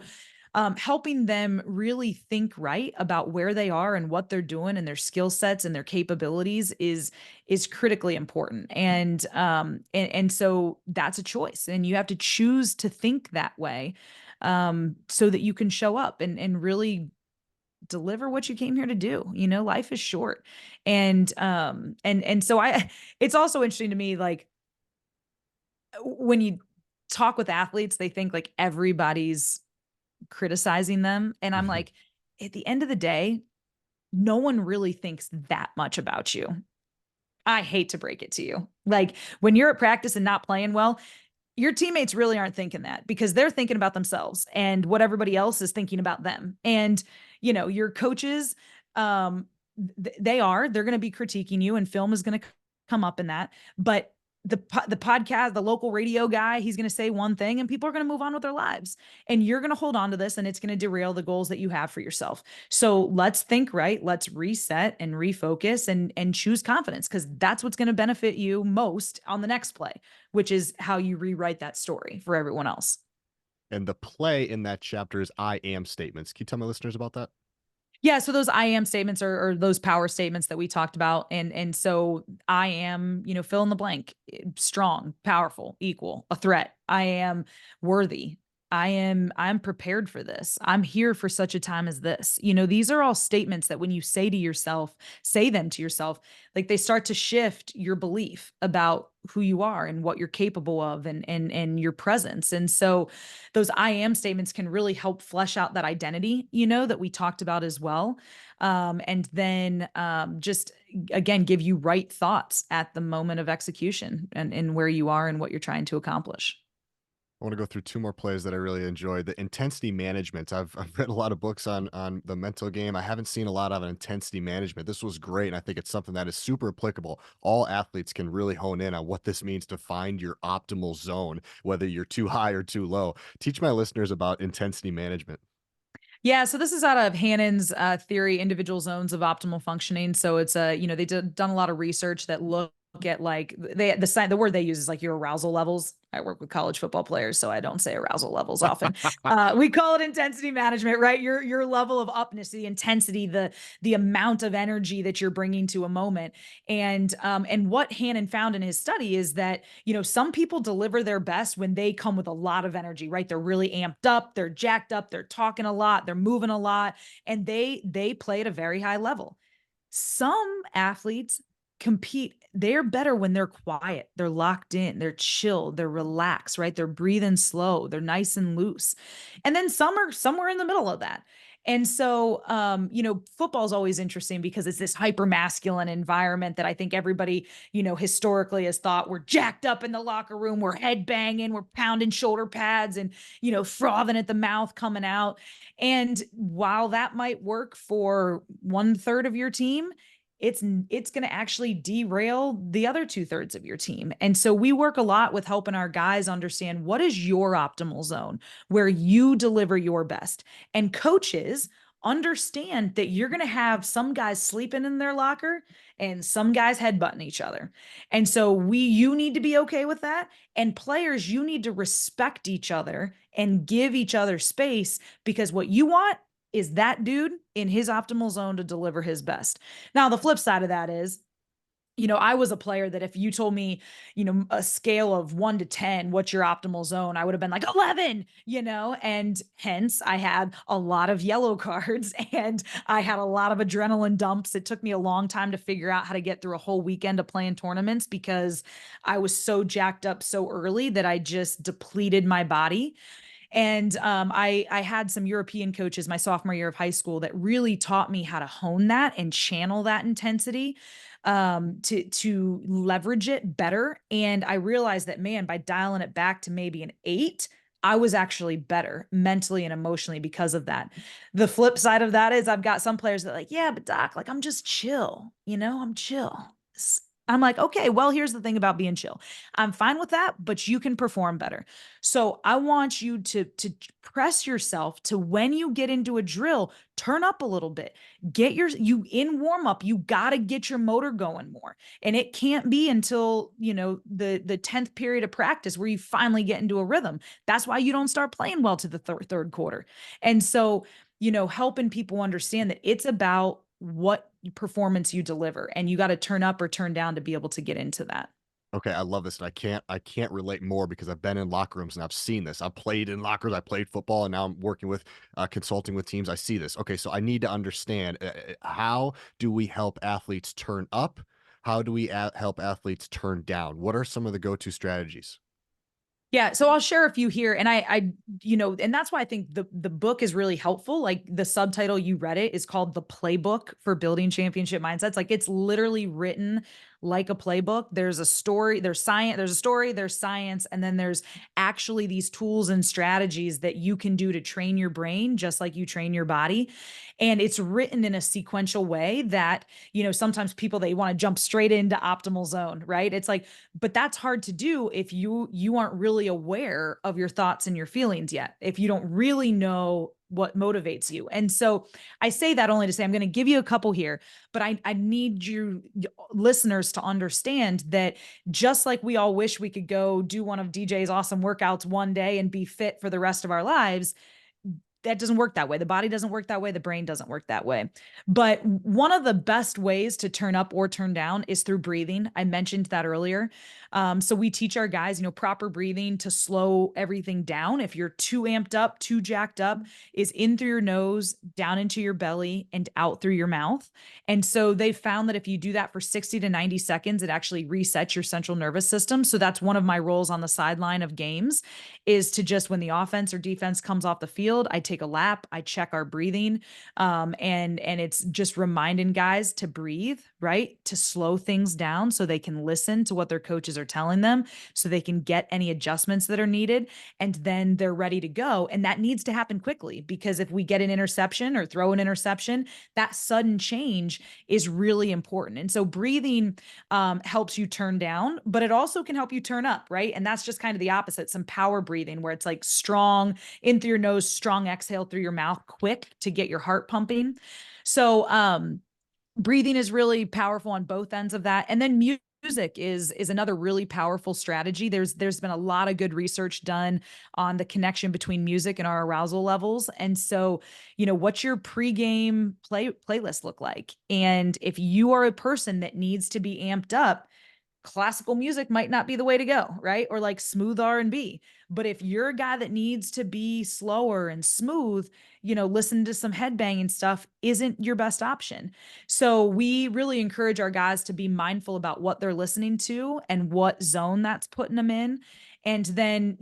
helping them really think right about where they are and what they're doing and their skill sets and their capabilities is critically important. And so that's a choice, and you have to choose to think that way, so that you can show up and really deliver what you came here to do. Life is short. And so I it's also interesting to me, like, when you talk with athletes, they think like everybody's criticizing them. And I'm Mhm. like, at the end of the day, no one really thinks that much about you. I hate to break it to you. Like, when you're at practice and not playing well, your teammates really aren't thinking that, because they're thinking about themselves and what everybody else is thinking about them. And, your coaches, um, they're going to be critiquing you, and film is going to come up in that. But the podcast, the local radio guy, he's going to say one thing, and people are going to move on with their lives. And you're going to hold on to this, and it's going to derail the goals that you have for yourself. So let's think right. Let's reset and refocus and choose confidence, because that's what's going to benefit you most on the next play, which is how you rewrite that story for everyone else. And the play in that chapter is I am statements. Can you tell my listeners about that? Yeah, so those I am statements are those power statements that we talked about. And so I am, fill in the blank, strong, powerful, equal, a threat. I am worthy. I'm prepared for this. I'm here for such a time as this. You know, these are all statements that when you say them to yourself, like they start to shift your belief about who you are and what you're capable of and your presence. And so those I am statements can really help flesh out that identity, you know, that we talked about as well. And then just again give you right thoughts at the moment of execution and where you are and what you're trying to accomplish. I want to go through two more plays that I really enjoyed. The intensity management. I've read a lot of books on the mental game. I haven't seen a lot of intensity management. This was great, and I think it's something that is super applicable. All athletes can really hone in on what this means to find your optimal zone, whether you're too high or too low. Teach my listeners about intensity management. Yeah, so this is out of Hannon's theory, individual zones of optimal functioning. So it's a, you know, done a lot of research that look at like the word they use is like your arousal levels. I work with college football players, so I don't say arousal levels often. We call it intensity management, right? Your level of upness, the intensity, the amount of energy that you're bringing to a moment. And what Hannon found in his study is that, you know, some people deliver their best when they come with a lot of energy, right? They're really amped up, they're jacked up, they're talking a lot, they're moving a lot, and they play at a very high level. Some athletes compete, they're better when they're quiet, they're locked in, they're chill, they're relaxed, right? They're breathing slow, they're nice and loose. And then some are somewhere in the middle of that. And so, you know, football is always interesting because it's this hyper masculine environment that I think everybody, you know, historically has thought we're jacked up in the locker room, we're head banging, we're pounding shoulder pads and, you know, frothing at the mouth coming out. And while that might work for 1/3 of your team, it's going to actually derail the other 2/3 of your team. And so we work a lot with helping our guys understand what is your optimal zone where you deliver your best. And coaches understand that you're going to have some guys sleeping in their locker and some guys headbutting each other. And so you need to be okay with that. And players, you need to respect each other and give each other space because what you want is that dude in his optimal zone to deliver his best. Now, the flip side of that is, you know, I was a player that if you told me, you know, a scale of 1 to 10, what's your optimal zone? I would have been like 11, you know, and hence I had a lot of yellow cards and I had a lot of adrenaline dumps. It took me a long time to figure out how to get through a whole weekend of playing tournaments because I was so jacked up so early that I just depleted my body. And I had some European coaches my sophomore year of high school that really taught me how to hone that and channel that intensity to leverage it better. And I realized that, man, by dialing it back to maybe an 8, I was actually better mentally and emotionally because of that. The flip side of that is I've got some players that are like, yeah, but doc, like I'm just chill, you know, I'm chill. I'm like, okay, well, here's the thing about being chill. I'm fine with that, but you can perform better. So I want you to press yourself to when you get into a drill, turn up a little bit. You in warm up, you got to get your motor going more. And it can't be until, you know, the 10th period of practice where you finally get into a rhythm. That's why you don't start playing well to the third quarter. And so, you know, helping people understand that it's about what performance you deliver and you got to turn up or turn down to be able to get into that. Okay, I love this, and I can't relate more because I've been in locker rooms and I've seen this. I've played in lockers, I played football, and now I'm working with consulting with teams. I see this. Okay, so I need to understand how do we help athletes turn up? How do we help athletes turn down? What are some of the go-to strategies? Yeah, so I'll share a few here, and you know, and that's why I think the book is really helpful. Like the subtitle you read it is called "The Playbook for Building Championship Mindsets." Like it's literally written like a playbook. There's a story, there's science, there's a story, there's science, and then there's actually these tools and strategies that you can do to train your brain, just like you train your body. And it's written in a sequential way that, you know, sometimes people they want to jump straight into optimal zone, right? It's like, but that's hard to do if you aren't really aware of your thoughts and your feelings yet, if you don't really know what motivates you. And so I say that only to say I'm going to give you a couple here, but I need you listeners to understand that just like we all wish we could go do one of DJ's awesome workouts one day and be fit for the rest of our lives, that doesn't work that way. The body doesn't work that way. The brain doesn't work that way. But one of the best ways to turn up or turn down is through breathing. I mentioned that earlier. So we teach our guys, proper breathing to slow everything down. If you're too amped up, too jacked up, is in through your nose, down into your belly, and out through your mouth. And so they found that if you do that for 60 to 90 seconds, it actually resets your central nervous system. So that's one of my roles on the sideline of games, is to just, when the offense or defense comes off the field, I take a lap, I check our breathing, and it's just reminding guys to breathe, right, to slow things down so they can listen to what their coaches are telling them, so they can get any adjustments that are needed, and then they're ready to go. And that needs to happen quickly, because if we get an interception or throw an interception, that sudden change is really important. And so breathing helps you turn down, but it also can help you turn up, right? And that's just kind of the opposite, some power breathing, where it's like strong in through your nose, strong exhale through your mouth, quick to get your heart pumping. So breathing is really powerful on both ends of that. And then music is another really powerful strategy. There's been a lot of good research done on the connection between music and our arousal levels. And so, what's your pregame playlist look like? And if you are a person that needs to be amped up, classical music might not be the way to go, right? Or like smooth R&B. But if you're a guy that needs to be slower and smooth, listen to some headbanging stuff isn't your best option. So we really encourage our guys to be mindful about what they're listening to and what zone that's putting them in. And then,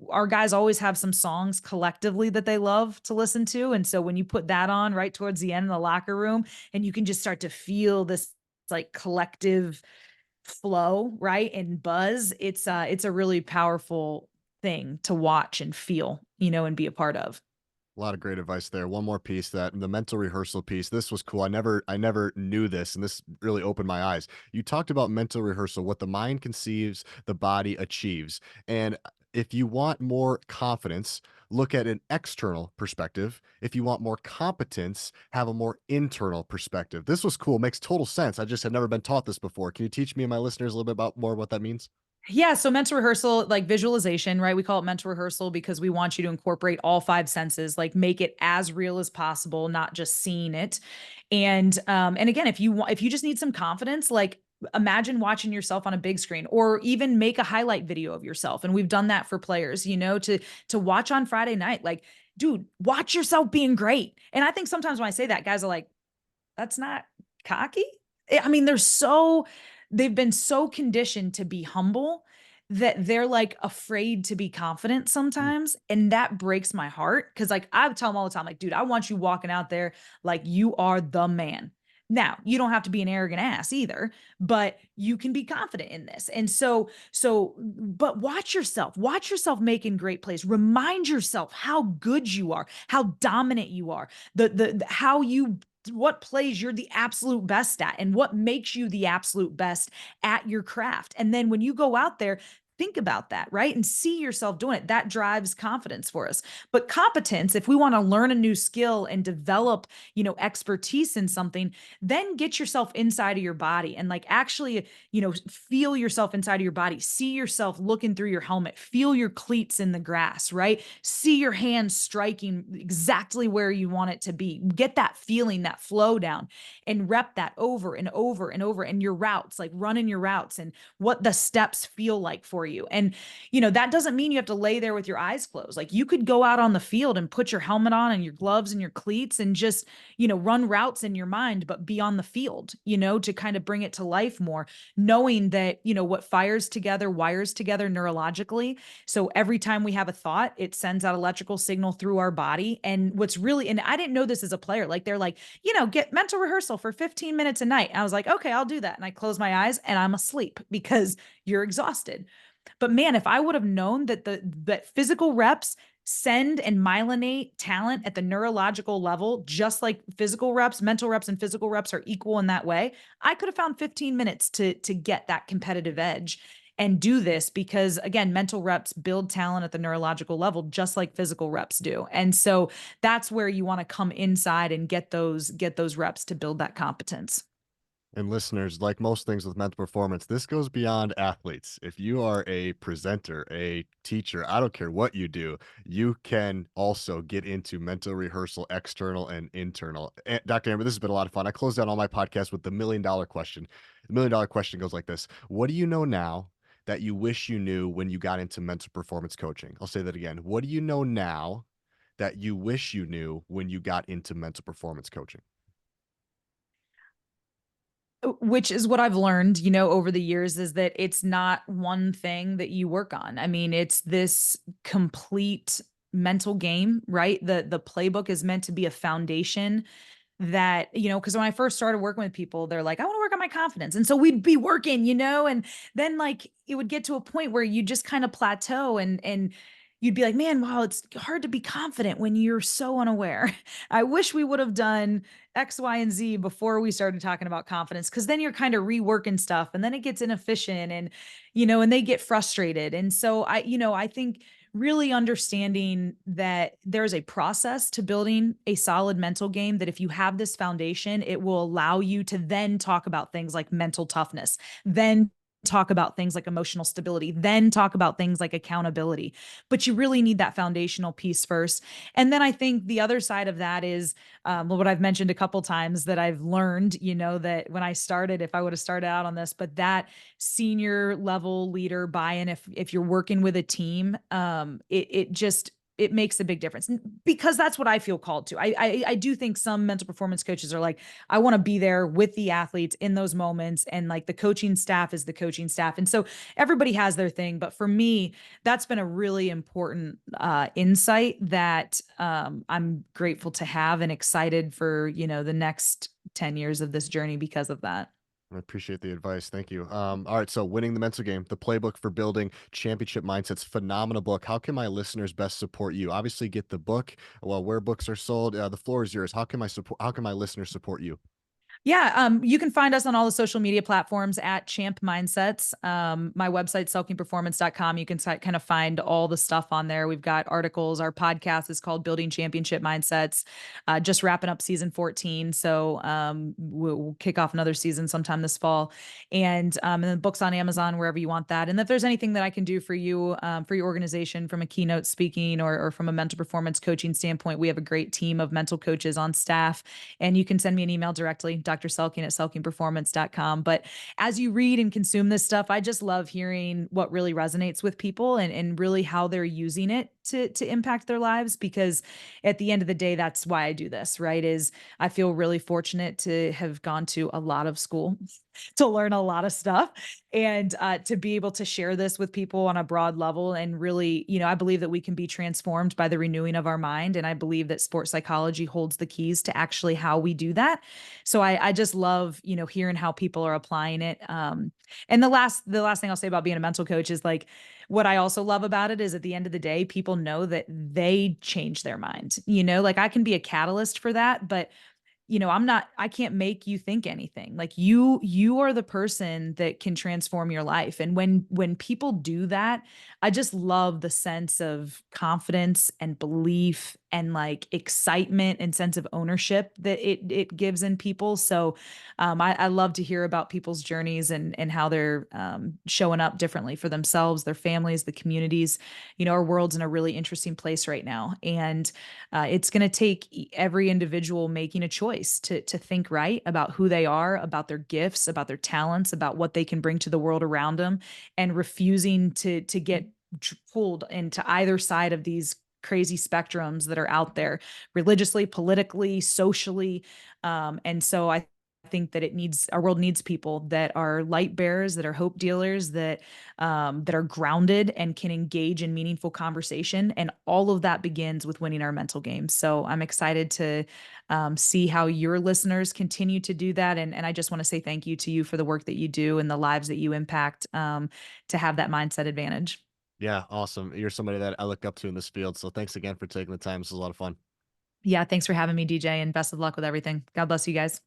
our guys always have some songs collectively that they love to listen to. And so when you put that on right towards the end in the locker room, and you can just start to feel this like collective flow, right? And buzz, it's a really powerful thing to watch and feel, and be a part of. A lot of great advice there. One more piece, that the mental rehearsal piece. This was cool. I never knew this, and this really opened my eyes. You talked about mental rehearsal, what the mind conceives, the body achieves. And if you want more confidence, look at an external perspective. If you want more competence, have a more internal perspective. This was cool. Makes total sense. I just had never been taught this before. Can you teach me and my listeners a little bit about more what that means? Yeah, so mental rehearsal, like visualization, right? We call it mental rehearsal because we want you to incorporate all five senses, like make it as real as possible, not just seeing it. And again, if you just need some confidence, like imagine watching yourself on a big screen, or even make a highlight video of yourself. And we've done that for players, to watch on Friday night. Like, dude, watch yourself being great. And I think sometimes when I say that, guys are like, that's not cocky. I mean, they've been so conditioned to be humble that they're like afraid to be confident Mm. sometimes. And that breaks my heart. Cause like I tell them all the time, like, dude, I want you walking out there like you are the man. Now, you don't have to be an arrogant ass either, but you can be confident in this. And but watch yourself making great plays. Remind yourself how good you are, how dominant you are, how you what plays you're the absolute best at, and what makes you the absolute best at your craft. And then when you go out there, think about that, right? And see yourself doing it. That drives confidence for us. But competence, if we want to learn a new skill and develop, expertise in something, then get yourself inside of your body and like actually, feel yourself inside of your body. See yourself looking through your helmet, feel your cleats in the grass, right? See your hands striking exactly where you want it to be. Get that feeling, that flow down, and rep that over and over and over. And your routes, like running your routes and what the steps feel like for you. And, that doesn't mean you have to lay there with your eyes closed. Like you could go out on the field and put your helmet on and your gloves and your cleats and just, run routes in your mind, but be on the field, to kind of bring it to life more, knowing that, what fires together, wires together neurologically. So every time we have a thought, it sends out electrical signal through our body. And and I didn't know this as a player, like they're like, get mental rehearsal for 15 minutes a night. And I was like, okay, I'll do that. And I close my eyes and I'm asleep because you're exhausted. But man, if I would have known that physical reps send and myelinate talent at the neurological level, just like physical reps, mental reps and physical reps are equal in that way, I could have found 15 minutes to get that competitive edge and do this because again, mental reps build talent at the neurological level, just like physical reps do. And so that's where you want to come inside and get those reps to build that competence. And listeners, like most things with mental performance, this goes beyond athletes. If you are a presenter, a teacher, I don't care what you do, you can also get into mental rehearsal, external and internal. Dr. Amber, this has been a lot of fun. I close out all my podcasts with the $1 million question. The $1 million question goes like this: what do you know now that you wish you knew when you got into mental performance coaching? I'll say that again. What do you know now that you wish you knew when you got into mental performance coaching? Which is what I've learned, over the years is that it's not one thing that you work on. I mean, it's this complete mental game, right? The playbook is meant to be a foundation that, because when I first started working with people, they're like, I want to work on my confidence. And so we'd be working, and then like it would get to a point where you just kind of plateau and you'd be like, man, wow, it's hard to be confident when you're so unaware. I wish we would have done X, Y, and Z before we started talking about confidence. Cause then you're kind of reworking stuff and then it gets inefficient and they get frustrated. And so I think really understanding that there's a process to building a solid mental game, that if you have this foundation, it will allow you to then talk about things like mental toughness, then talk about things like emotional stability, then talk about things like accountability. But you really need that foundational piece first. And then I think the other side of that is what I've mentioned a couple times that I've learned, that when I started, if I would have started out on this, but that senior level leader buy-in, if you're working with a team, it makes a big difference because that's what I feel called to. I do think some mental performance coaches are like, I want to be there with the athletes in those moments, and like the coaching staff is the coaching staff, and so everybody has their thing. But for me, that's been a really important insight that I'm grateful to have and excited for the next 10 years of this journey because of that. I appreciate the advice. Thank you. All right. So, Winning the Mental Game, the playbook for building championship mindsets, phenomenal book. How can my listeners best support you? Obviously, get the book. Well, where books are sold, the floor is yours. How can my support? How can my listeners support you? Yeah, you can find us on all the social media platforms at Champ Mindsets. My website, selkingperformance.com. You can kind of find all the stuff on there. We've got articles. Our podcast is called Building Championship Mindsets. Just wrapping up season 14. So we'll kick off another season sometime this fall. And then books on Amazon, wherever you want that. And if there's anything that I can do for you, for your organization from a keynote speaking or from a mental performance coaching standpoint, we have a great team of mental coaches on staff. And you can send me an email directly, Dr. Selking at selkingperformance.com. But as you read and consume this stuff, I just love hearing what really resonates with people and really how they're using it to impact their lives. Because at the end of the day, that's why I do this, right? Is I feel really fortunate to have gone to a lot of school to learn a lot of stuff and to be able to share this with people on a broad level. And really, I believe that we can be transformed by the renewing of our mind. And I believe that sports psychology holds the keys to actually how we do that. So I just love, hearing how people are applying it. And the last thing I'll say about being a mental coach is like, what I also love about it is at the end of the day, people know that they change their mind. Like I can be a catalyst for that, but I can't make you think anything. Like you are the person that can transform your life. And when people do that, I just love the sense of confidence and belief and like excitement and sense of ownership that it gives in people. So I love to hear about people's journeys and how they're showing up differently for themselves, their families, the communities. Our world's in a really interesting place right now. And it's going to take every individual making a choice to think right about who they are, about their gifts, about their talents, about what they can bring to the world around them, and refusing to get pulled into either side of these crazy spectrums that are out there religiously, politically, socially. And so I think that our world needs people that are light bearers, that are hope dealers, that are grounded and can engage in meaningful conversation. And all of that begins with winning our mental game. So I'm excited to see how your listeners continue to do that. And I just want to say thank you to you for the work that you do and the lives that you impact, to have that mindset advantage. Yeah, awesome. You're somebody that I look up to in this field. So, thanks again for taking the time. This was a lot of fun. Yeah, thanks for having me, DJ, and best of luck with everything. God bless you guys.